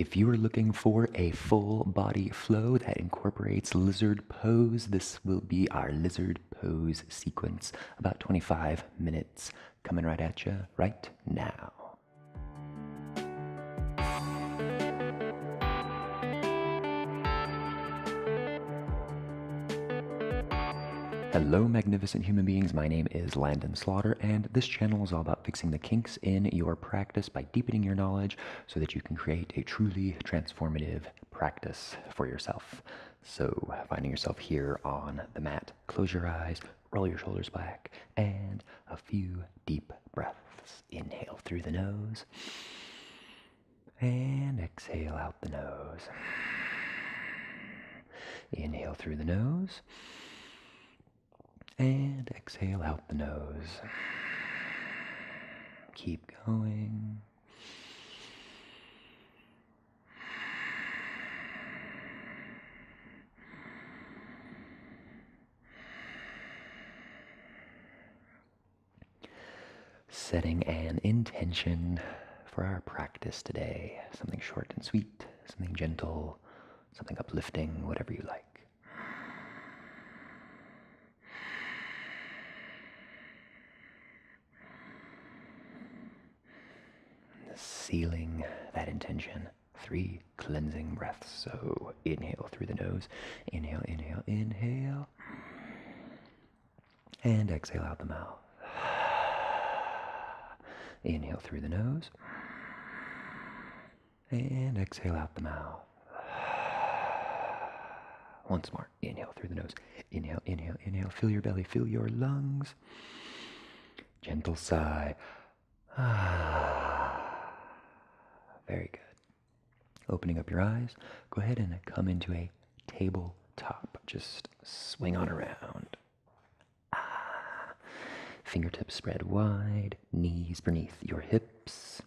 If you are looking for a full body flow that incorporates lizard pose, this will be our lizard pose sequence. About 25 minutes coming right at you right now. Hello, magnificent human beings. My name is Landon Slaughter, and this channel is all about fixing the kinks in your practice by deepening your knowledge so that you can create a truly transformative practice for yourself. So, finding yourself here on the mat, close your eyes, roll your shoulders back, and a few deep breaths. Inhale through the nose, and exhale out the nose. Inhale through the nose, and exhale out the nose. Keep going. Setting an intention for our practice today. Something short and sweet, something gentle, something uplifting, whatever you like. Sealing that intention. 3 cleansing breaths. So inhale through the nose. Inhale, inhale, inhale. And exhale out the mouth. Inhale through the nose. And exhale out the mouth. Once more. Inhale through the nose. Inhale, inhale, inhale. Feel your belly. Feel your lungs. Gentle sigh. Very good. Opening up your eyes, go ahead and come into a tabletop. Just swing on around. Fingertips spread wide, knees beneath your hips.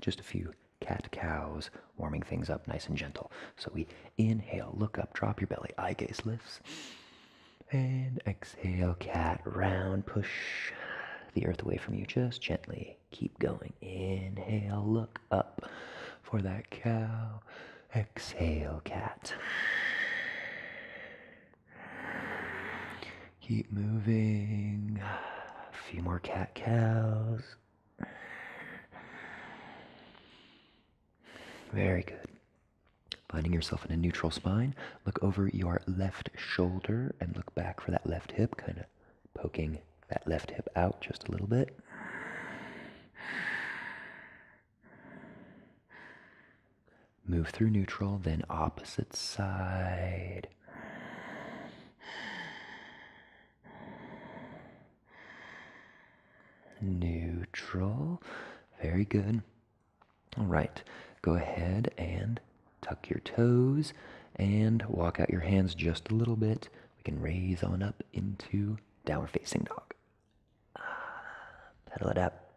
Just a few cat-cows, warming things up nice and gentle. So we inhale, look up, drop your belly, eye gaze lifts. And exhale, cat, round, push the earth away from you just gently. Keep going. Inhale, look up for that cow. Exhale, cat. Keep moving. A few more cat-cows. Very good. Finding yourself in a neutral spine, look over your left shoulder and look back for that left hip, kind of poking that left hip out just a little bit. Move through neutral, then opposite side. Neutral. Very good. All right. Go ahead and tuck your toes and walk out your hands just a little bit. We can raise on up into downward facing dog. Pedal it up.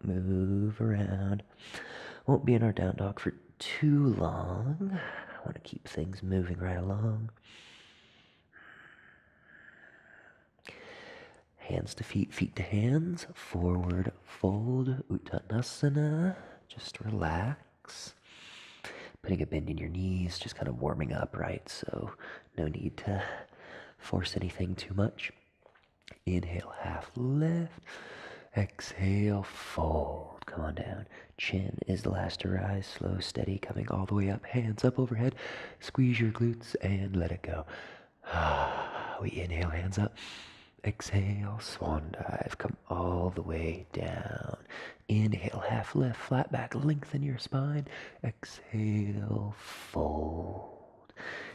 Move around. Won't be in our down dog for too long. I want to keep things moving right along. Hands to feet, feet to hands. Forward fold, Uttanasana. Just relax. Putting a bend in your knees, just kind of warming up, right? So no need to force anything too much. Inhale, half lift. Exhale, fold. Come on down. Chin is the last to rise. Slow, steady, coming all the way up. Hands up overhead. Squeeze your glutes and let it go. We inhale, hands up. Exhale, swan dive. Come all the way down. Inhale, half lift, flat back. Lengthen your spine. Exhale, fold.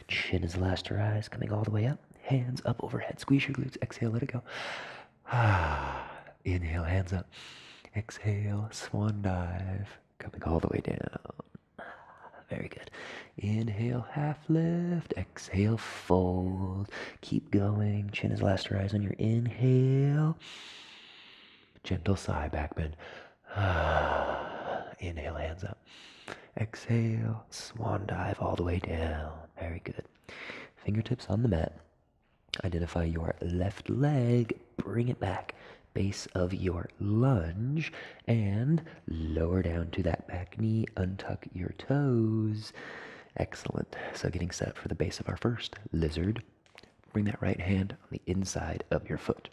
Chin is the last to rise. Coming all the way up. Hands up overhead. Squeeze your glutes. Exhale, let it go. Inhale, hands up. Exhale, swan dive. Coming all the way down. Very good. Inhale, half lift. Exhale, fold. Keep going. Chin is last to rise on your inhale. Gentle sigh, back bend. Inhale, hands up. Exhale, swan dive all the way down. Very good. Fingertips on the mat. Identify your left leg. Bring it back. base of your lunge, and lower down to that back knee, untuck your toes. Excellent. So getting set for the base of our first lizard. Bring that right hand on the inside of your foot.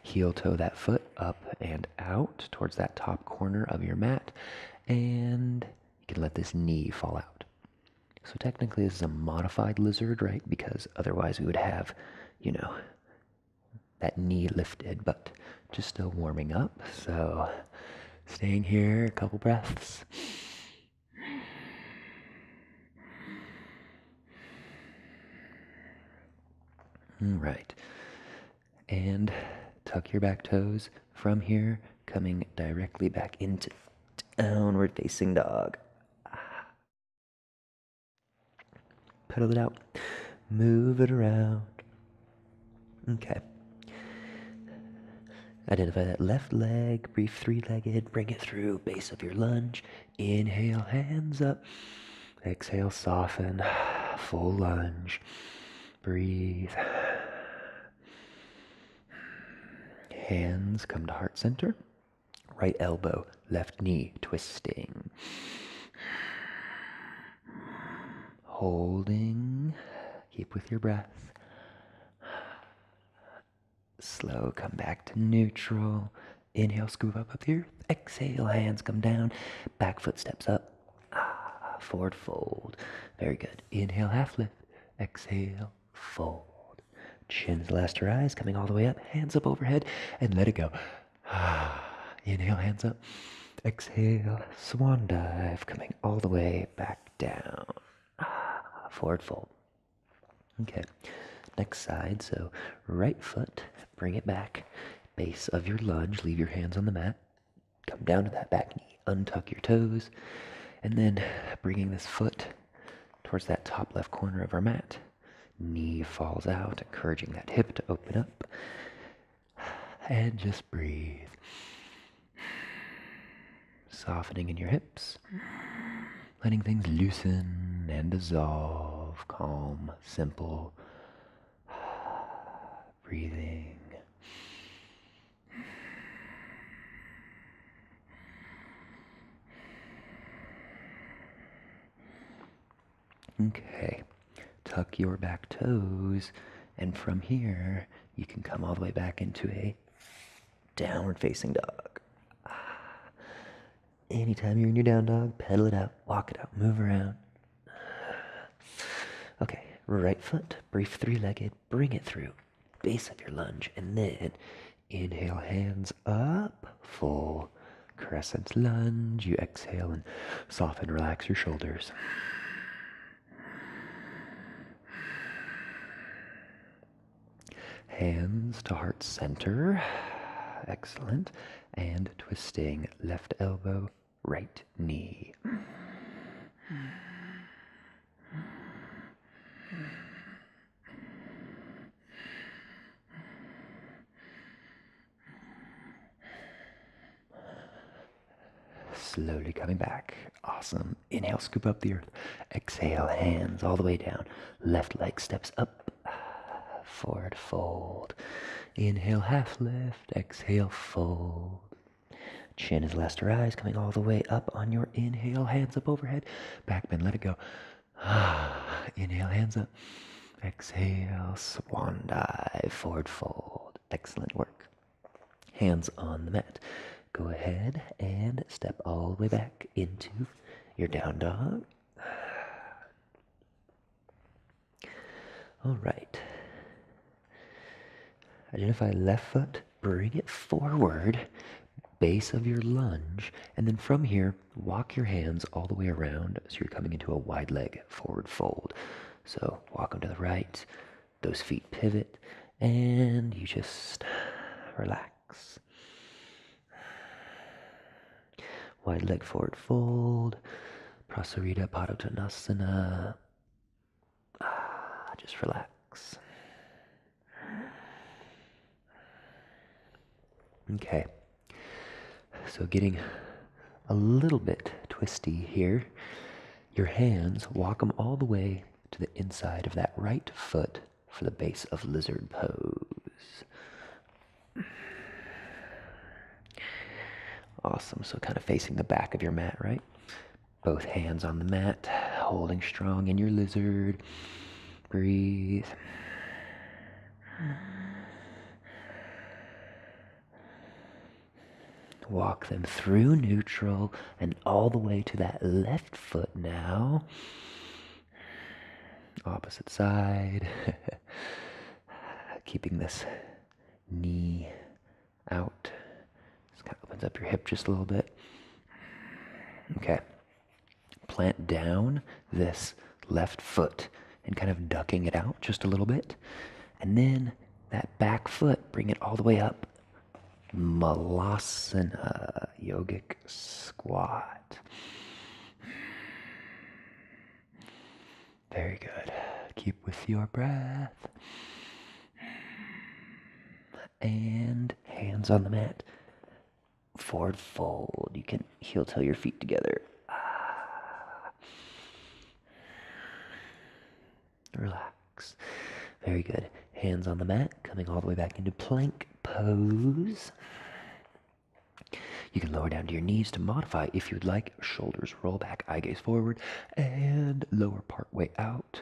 Heel toe that foot up and out towards that top corner of your mat, and you can let this knee fall out. So technically this is a modified lizard, right? Because otherwise we would have, that knee lifted, but just still warming up. So staying here, a couple breaths. All right. And tuck your back toes from here, coming directly back into downward facing dog. Pedal it out. Move it around. Okay. Identify that left leg, breathe three-legged, bring it through, base of your lunge. Inhale, hands up. Exhale, soften, full lunge. Breathe. Hands come to heart center. Right elbow, left knee, twisting. Holding. Keep with your breath. Slow, come back to neutral. Inhale, scoop up here. Exhale, hands come down. Back foot steps up. Forward fold. Very good. Inhale, half lift. Exhale, fold. Chin's last to rise, coming all the way up. Hands up overhead, and let it go. Inhale, hands up. Exhale, swan dive, coming all the way back down. Forward fold. Okay, next side. So right foot, bring it back. Base of your lunge, leave your hands on the mat. Come down to that back knee, untuck your toes, and then bringing this foot towards that top left corner of our mat. Knee falls out, encouraging that hip to open up. And just breathe. Softening in your hips. Letting things loosen and dissolve. Calm, simple. Breathing. Okay. Tuck your back toes, and from here, you can come all the way back into a downward facing dog. Anytime you're in your down dog, pedal it out, walk it out, move around. Okay, right foot, brief three-legged, bring it through, base of your lunge, and then inhale, hands up, full crescent lunge. You exhale and soften, relax your shoulders. Hands to heart center. Excellent. And twisting left elbow, right knee. Slowly coming back. Awesome. Inhale, scoop up the earth. Exhale, hands all the way down. Left leg steps up. Forward fold. Inhale, half lift. Exhale, fold. Chin is last to rise, coming all the way up on your inhale. Hands up overhead. Back bend, let it go. Inhale, hands up. Exhale, swan dive, forward fold. Excellent work. Hands on the mat. Go ahead and step all the way back into your down dog. All right. Identify left foot, bring it forward, base of your lunge, and then from here, walk your hands all the way around so you're coming into a wide leg forward fold. So walk them to the right, those feet pivot, and you just relax. Wide leg forward fold, Prasarita Padottanasana. Just relax. Okay, so getting a little bit twisty here. Your hands, walk them all the way to the inside of that right foot for the base of lizard pose. Awesome. So kind of facing the back of your mat, right? Both hands on the mat, holding strong in your lizard. Breathe. Walk them through neutral and all the way to that left foot now. Opposite side. Keeping this knee out. This kind of opens up your hip just a little bit. Okay. Plant down this left foot and kind of ducking it out just a little bit. And then that back foot, bring it all the way up. Malasana, yogic squat. Very good. Keep with your breath. And hands on the mat. Forward fold. You can heel toe your feet together. Relax. Very good. Hands on the mat, coming all the way back into plank pose. You can lower down to your knees to modify if you'd like. Shoulders roll back, eye gaze forward, and lower part way out.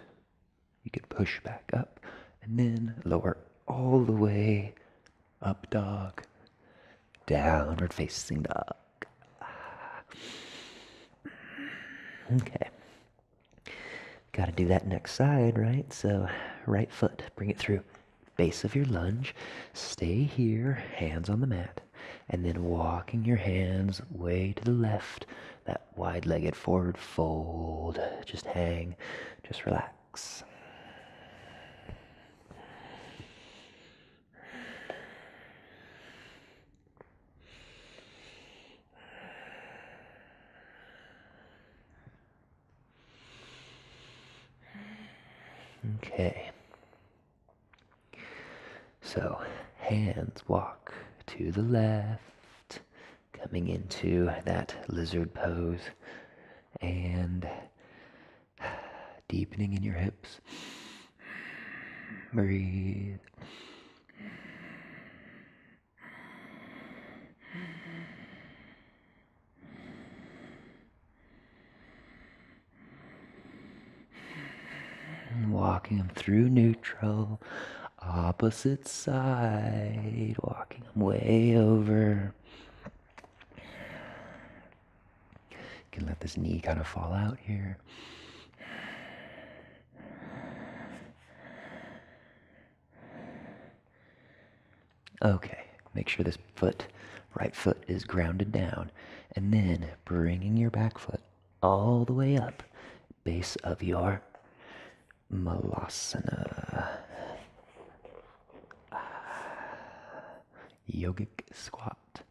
You can push back up, and then lower all the way up dog, downward facing dog. Okay. Got to do that next side, right? So right foot, bring it through. Base of your lunge. Stay here, hands on the mat. And then walking your hands way to the left. That wide-legged forward fold. Just hang, just relax. Okay. So, hands walk to the left, coming into that lizard pose, and deepening in your hips. Breathe. Walking them through neutral, opposite side, walking them way over. You can let this knee kind of fall out here. Okay, make sure this right foot is grounded down, and then bringing your back foot all the way up, base of your Malasana. Yogic squat.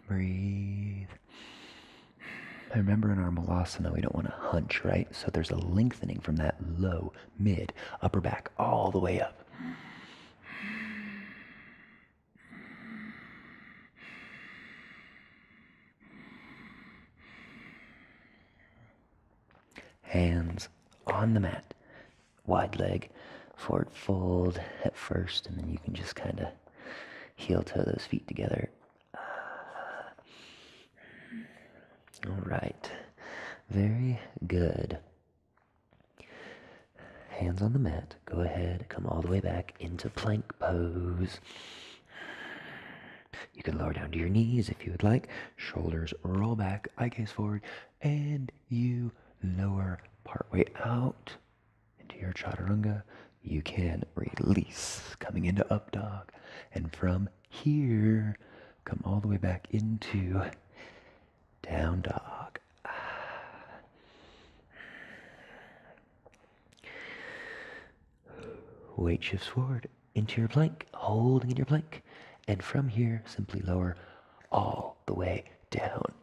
Breathe. Remember, in our Malasana, we don't want to hunch, right? So there's a lengthening from that low, mid, upper back, all the way up. Hands on the mat, wide leg, forward fold at first, and then you can just kind of heel toe those feet together. All right, very good. Hands on the mat, go ahead, come all the way back into plank pose. You can lower down to your knees if you would like. Shoulders roll back, eye gaze forward, and you lower partway out into your chaturanga. You can release, coming into up dog. And from here, come all the way back into down dog. Weight shifts forward into your plank, holding in your plank. And from here, simply lower all the way down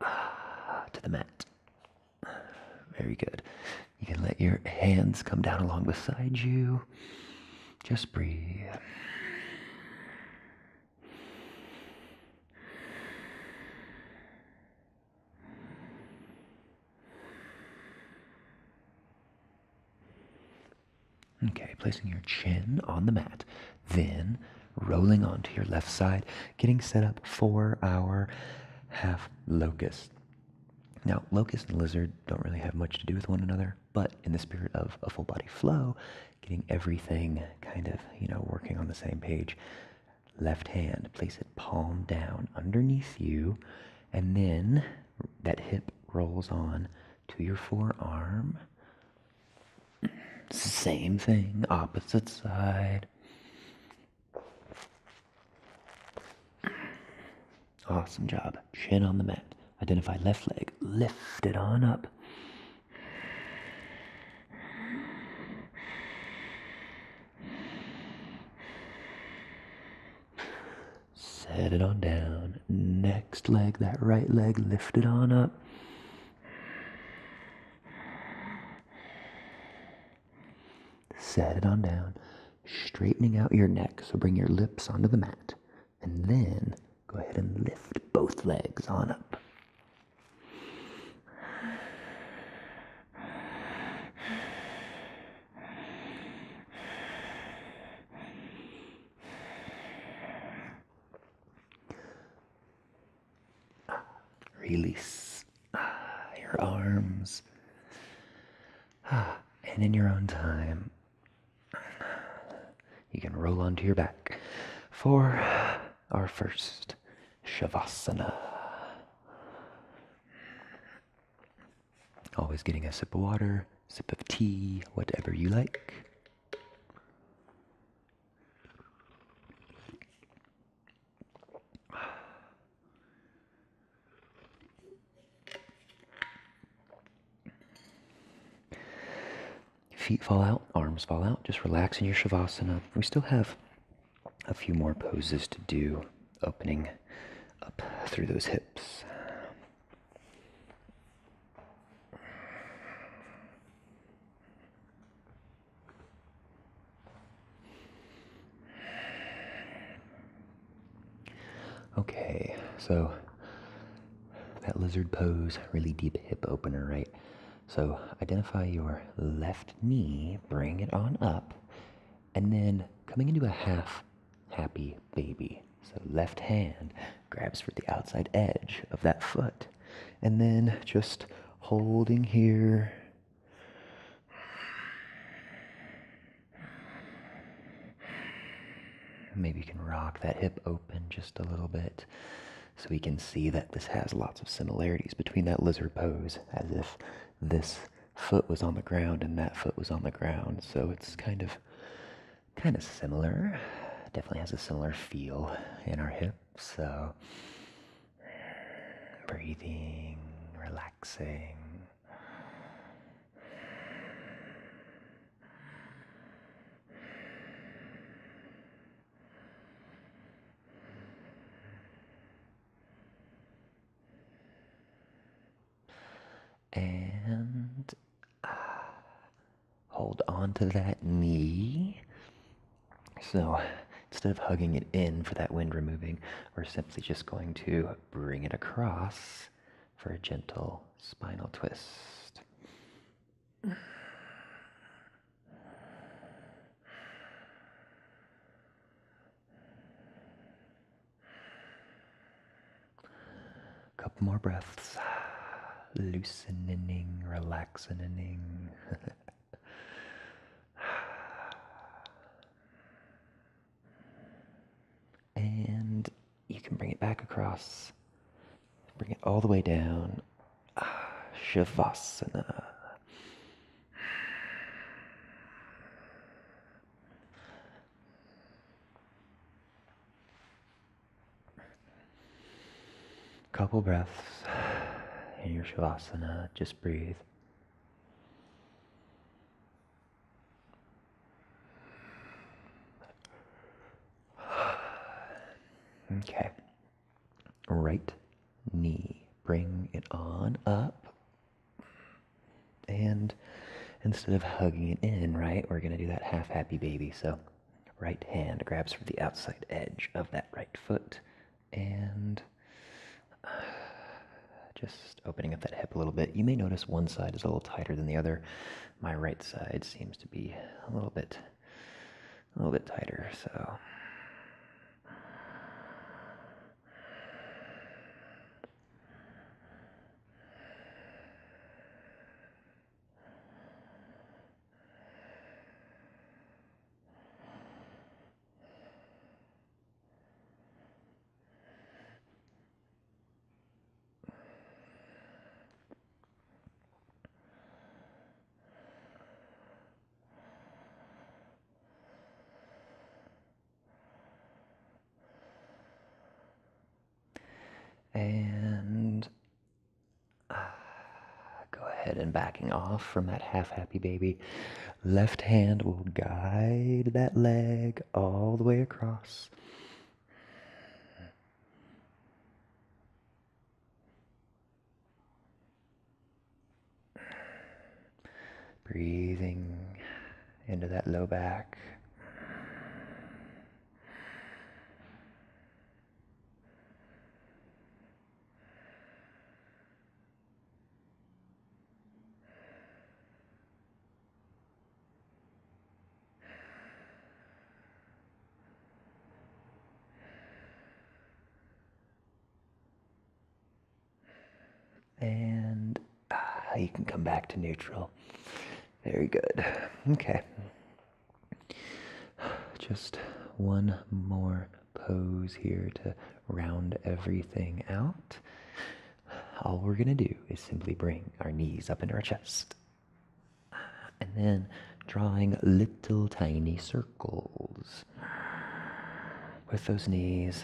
to the mat. Very good. You can let your hands come down along beside you. Just breathe. Okay, placing your chin on the mat. Then rolling onto your left side, getting set up for our half locust. Now, locust and lizard don't really have much to do with one another, but in the spirit of a full body flow, getting everything kind of, working on the same page. Left hand, place it palm down underneath you, and then that hip rolls on to your forearm. Same thing, opposite side. Awesome job. Chin on the mat. Identify left leg. Lift it on up. Set it on down. Next leg, that right leg, lift it on up. Set it on down. Straightening out your neck, so bring your lips onto the mat. And then go ahead and lift both legs on up. Release your arms. And in your own time, you can roll onto your back for our first Shavasana. Always getting a sip of water, sip of tea, whatever you like. Feet fall out, arms fall out. Just relax in your Shavasana. We still have a few more poses to do, opening up through those hips. Okay, so that lizard pose, really deep hip opener, right? So identify your left knee, bring it on up, and then coming into a half happy baby. So left hand grabs for the outside edge of that foot, and then just holding here. Maybe you can rock that hip open just a little bit so we can see that this has lots of similarities between that lizard pose, as if this foot was on the ground and that foot was on the ground. So it's kind of similar. Definitely has a similar feel in our hips. So breathing, relaxing. And hold on to that knee. So instead of hugging it in for that wind removing, we're simply just going to bring it across for a gentle spinal twist. Couple more breaths. Loosening, relaxing. And you can bring it back across. Bring it all the way down. Shavasana. Couple breaths in your Shavasana. Just breathe. Okay. Right knee. Bring it on up. And instead of hugging it in, right, we're going to do that half happy baby. So right hand grabs for the outside edge of that right foot. And just opening up that hip a little bit. You may notice one side is a little tighter than the other. My right side seems to be a little bit tighter. So ahead and backing off from that half-happy baby. Left hand will guide that leg all the way across. Breathing into that low back. And you can come back to neutral. Very good. Okay. Just one more pose here to round everything out. All we're going to do is simply bring our knees up into our chest. And then drawing little tiny circles with those knees.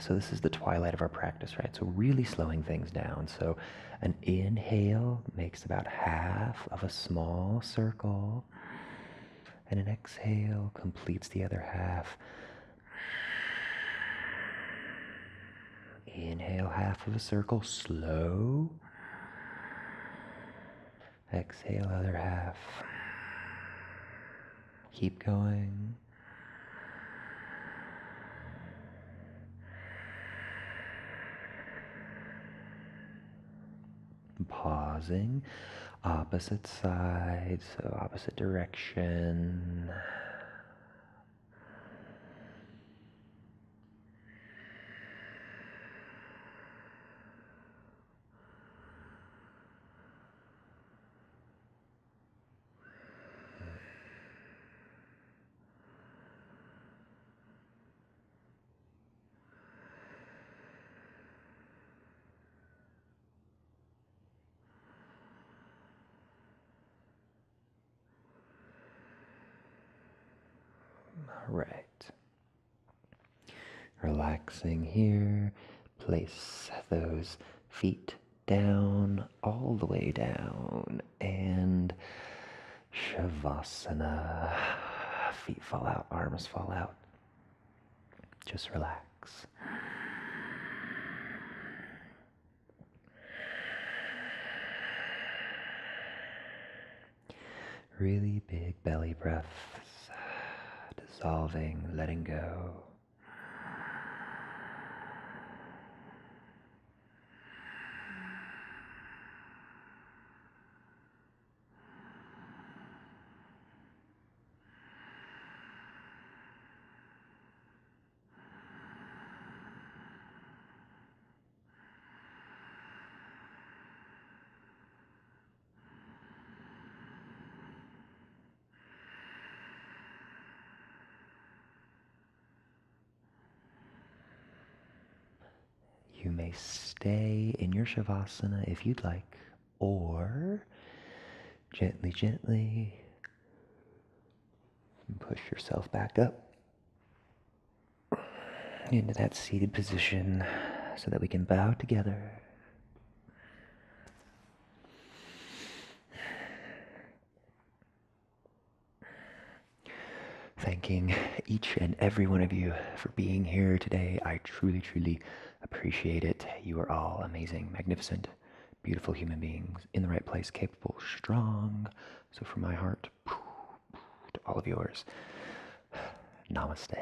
So this is the twilight of our practice, right? So really slowing things down. So an inhale makes about half of a small circle, and an exhale completes the other half. Inhale half of a circle, slow. Exhale other half. Keep going. Pausing, opposite side, so opposite direction. Right. Relaxing here. Place those feet down, all the way down, and Shavasana. Feet fall out, arms fall out. Just relax. Really big belly breaths. Dissolving, letting go. You may stay in your Shavasana if you'd like, or gently, gently push yourself back up into that seated position so that we can bow together. Thanking each and every one of you for being here today. I truly, truly appreciate it. You are all amazing, magnificent, beautiful human beings in the right place, capable, strong. So from my heart to all of yours, namaste.